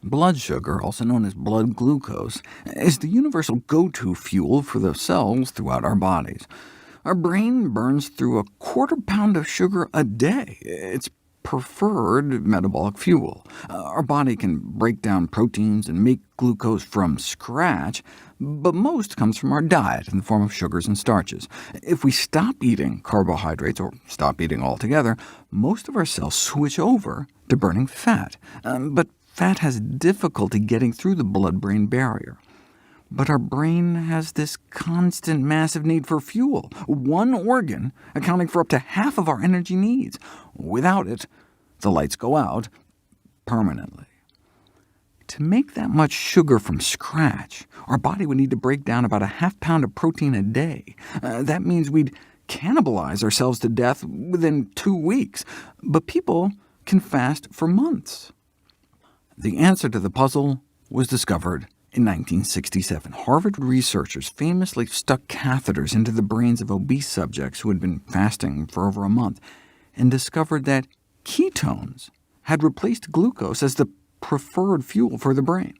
Blood sugar, also known as blood glucose, is the universal go-to fuel for the cells throughout our bodies. Our brain burns through a quarter pound of sugar a day. It's preferred metabolic fuel. Our body can break down proteins and make glucose from scratch, but most comes from our diet in the form of sugars and starches. If we stop eating carbohydrates, or stop eating altogether, most of our cells switch over to burning fat. But fat has difficulty getting through the blood-brain barrier. But our brain has this constant massive need for fuel, one organ accounting for up to half of our energy needs. Without it, the lights go out permanently. To make that much sugar from scratch, our body would need to break down about a half pound of protein a day. That means we'd cannibalize ourselves to death within 2 weeks, but people can fast for months. The answer to the puzzle was discovered in 1967. Harvard researchers famously stuck catheters into the brains of obese subjects who had been fasting for over a month, and discovered that ketones had replaced glucose as the preferred fuel for the brain.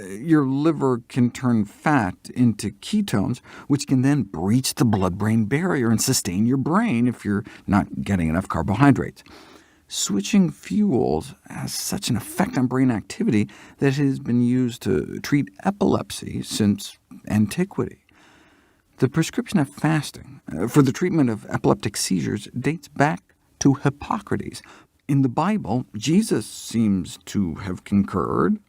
Your liver can turn fat into ketones, which can then breach the blood-brain barrier and sustain your brain if you're not getting enough carbohydrates. Switching fuels has such an effect on brain activity that it has been used to treat epilepsy since antiquity. The prescription of fasting for the treatment of epileptic seizures dates back to Hippocrates. In the Bible, Jesus seems to have concurred.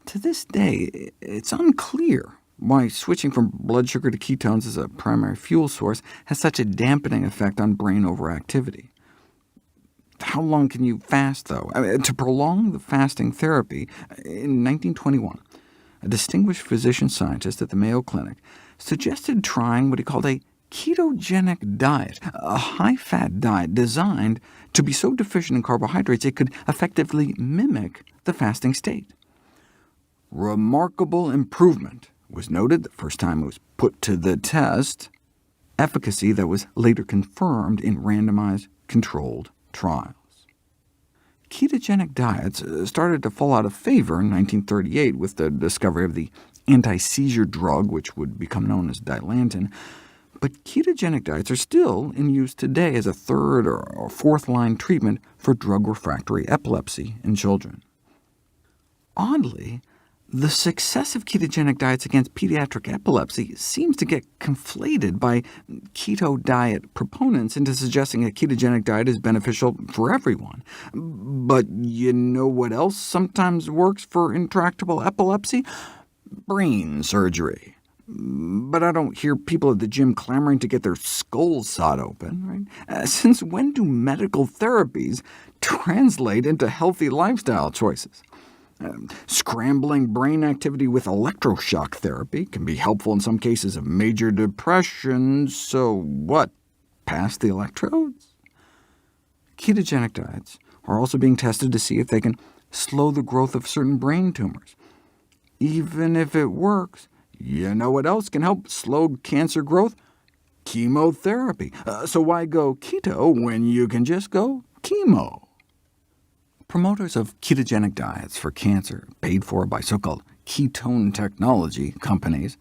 To this day, it's unclear why switching from blood sugar to ketones as a primary fuel source has such a dampening effect on brain overactivity. How long can you fast, though? To prolong the fasting therapy, in 1921, a distinguished physician-scientist at the Mayo Clinic suggested trying what he called a ketogenic diet, a high-fat diet designed to be so deficient in carbohydrates it could effectively mimic the fasting state. Remarkable improvement was noted the first time it was put to the test, efficacy that was later confirmed in randomized controlled trials. Ketogenic diets started to fall out of favor in 1938 with the discovery of the anti-seizure drug, which would become known as Dilantin, but ketogenic diets are still in use today as a third or fourth-line treatment for drug-refractory epilepsy in children. Oddly, the success of ketogenic diets against pediatric epilepsy seems to get conflated by keto diet proponents into suggesting a ketogenic diet is beneficial for everyone. But you know what else sometimes works for intractable epilepsy? Brain surgery. But I don't hear people at the gym clamoring to get their skulls sawed open. Right? Since when do medical therapies translate into healthy lifestyle choices? Scrambling brain activity with electroshock therapy can be helpful in some cases of major depression, so what, pass the electrodes? Ketogenic diets are also being tested to see if they can slow the growth of certain brain tumors. Even if it works, you know what else can help slow cancer growth? Chemotherapy. So why go keto when you can just go chemo? Promoters of ketogenic diets for cancer, paid for by so-called ketone technology companies,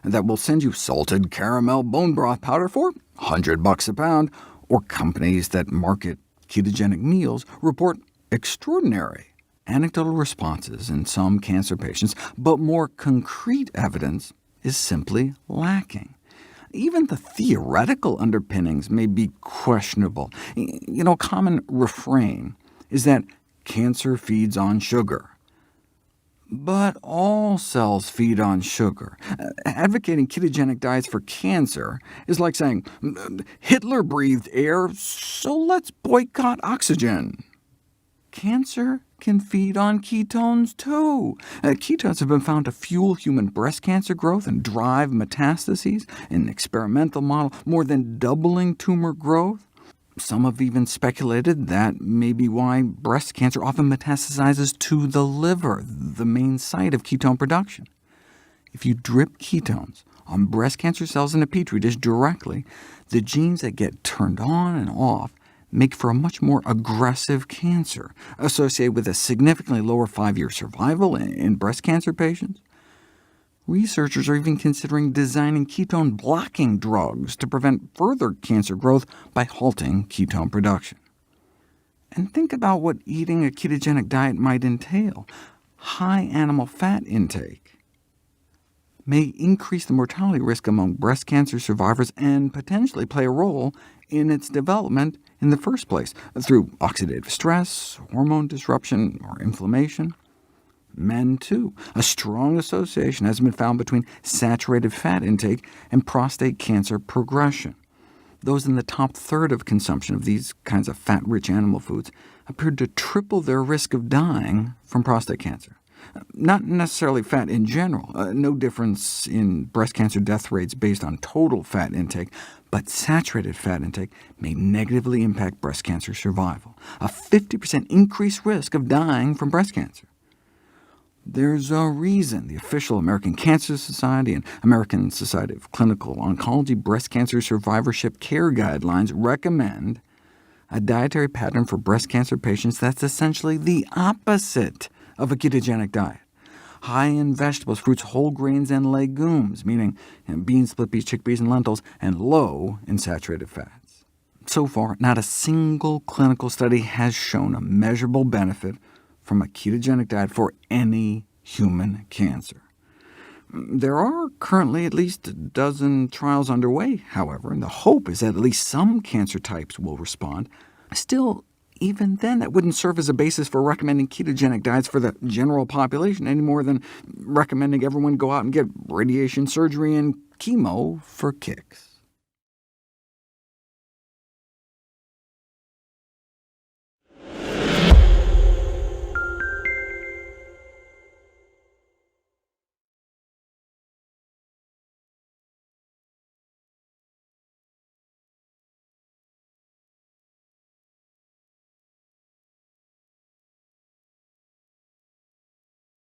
that will send you salted caramel bone broth powder for $100 a pound, or companies that market ketogenic meals, report extraordinary anecdotal responses in some cancer patients, but more concrete evidence is simply lacking. Even the theoretical underpinnings may be questionable. A common refrain is that cancer feeds on sugar. But all cells feed on sugar. Advocating ketogenic diets for cancer is like saying, Hitler breathed air, so let's boycott oxygen. Cancer can feed on ketones too. Ketones have been found to fuel human breast cancer growth and drive metastases in an experimental model, more than doubling tumor growth. Some have even speculated that may be why breast cancer often metastasizes to the liver, the main site of ketone production. If you drip ketones on breast cancer cells in a petri dish directly, the genes that get turned on and off make for a much more aggressive cancer, associated with a significantly lower 5-year survival in breast cancer patients. Researchers are even considering designing ketone-blocking drugs to prevent further cancer growth by halting ketone production. And think about what eating a ketogenic diet might entail. High animal fat intake may increase the mortality risk among breast cancer survivors and potentially play a role in its development in the first place, through oxidative stress, hormone disruption, or inflammation. Men, too. A strong association has been found between saturated fat intake and prostate cancer progression. Those in the top third of consumption of these kinds of fat-rich animal foods appeared to triple their risk of dying from prostate cancer. Not necessarily fat in general, no difference in breast cancer death rates based on total fat intake, but saturated fat intake may negatively impact breast cancer survival, a 50% increased risk of dying from breast cancer. There's a reason the official American Cancer Society and American Society of Clinical Oncology breast cancer survivorship care guidelines recommend a dietary pattern for breast cancer patients that's essentially the opposite of a ketogenic diet. High in vegetables, fruits, whole grains, and legumes, meaning beans, split peas, chickpeas, and lentils, and low in saturated fats. So far, not a single clinical study has shown a measurable benefit from a ketogenic diet for any human cancer. There are currently at least a dozen trials underway, however, and the hope is that at least some cancer types will respond. Still, even then, that wouldn't serve as a basis for recommending ketogenic diets for the general population, any more than recommending everyone go out and get radiation surgery and chemo for kicks.